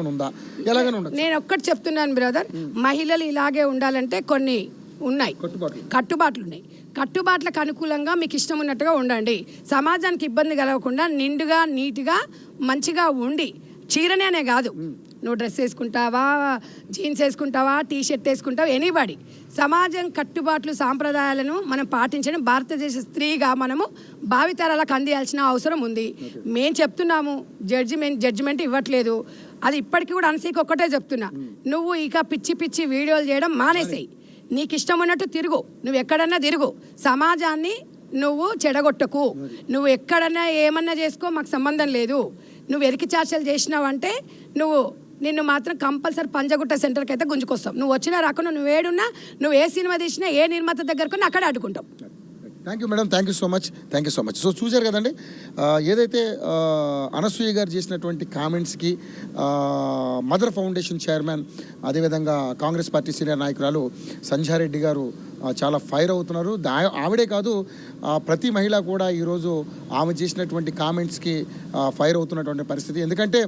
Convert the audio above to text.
ఉందా ఎలాగైనా ఉండదు. నేను ఒక్కటి చెప్తున్నాను బ్రదర్, మహిళలు ఇలాగే ఉండాలంటే కొన్ని ఉన్నాయి, కట్టుబాట్లు ఉన్నాయి. కట్టుబాట్లకు అనుకూలంగా మీకు ఇష్టం ఉన్నట్టుగా ఉండండి. సమాజానికి ఇబ్బంది కలగకుండా నిండుగా నీట్గా మంచిగా ఉండి, చీరనే అనే కాదు, నువ్వు డ్రెస్ వేసుకుంటావా, జీన్స్ వేసుకుంటావా, టీ షర్ట్ వేసుకుంటావా, ఎనీబడి సమాజం కట్టుబాట్లు సాంప్రదాయాలను మనం పాటించడం భారతదేశ స్త్రీగా మనము భావితరాలకు అందియాల్సిన అవసరం ఉంది. మేము చెప్తున్నాము, జడ్జిమెంట్ ఇవ్వట్లేదు. అది ఇప్పటికీ కూడా అనసీకి ఒక్కటే చెప్తున్నా, నువ్వు ఇక పిచ్చి పిచ్చి వీడియోలు చేయడం మానేసేయి. నీకు ఇష్టం ఉన్నట్టు తిరుగు, నువ్వు ఎక్కడన్నా తిరుగు, సమాజాన్ని నువ్వు చెడగొట్టకు. నువ్వు ఎక్కడన్నా ఏమన్నా చేసుకో, మాకు సంబంధం లేదు. నువ్వు ఎరికి చార్చలు చేసినావంటే నిన్ను మాత్రం కంపల్సరీ పంజగుట్ట సెంటర్కి అయితే గుంజుకొస్తాం. నువ్వు వచ్చినా రాకుండా, నువ్వు ఏడున్నా, నువ్వు ఏ సినిమా తీసినా, ఏ నిర్మాత దగ్గరకు అక్కడ అడ్డుకుంటాం. Thank you madam, thank you so much. So చూశారు కదండి, ఏదైతే అనసూయ గారు చేసినటువంటి కామెంట్స్కి మదర్ ఫౌండేషన్ చైర్మన్, అదేవిధంగా కాంగ్రెస్ పార్టీ సీనియర్ నాయకురాలు సంధ్యారెడ్డి గారు చాలా ఫైర్ అవుతున్నారు. ఆవిడే కాదు, ప్రతి మహిళ కూడా ఈరోజు ఆమె చేసినటువంటి కామెంట్స్కి ఫైర్ అవుతున్నటువంటి పరిస్థితి. ఎందుకంటే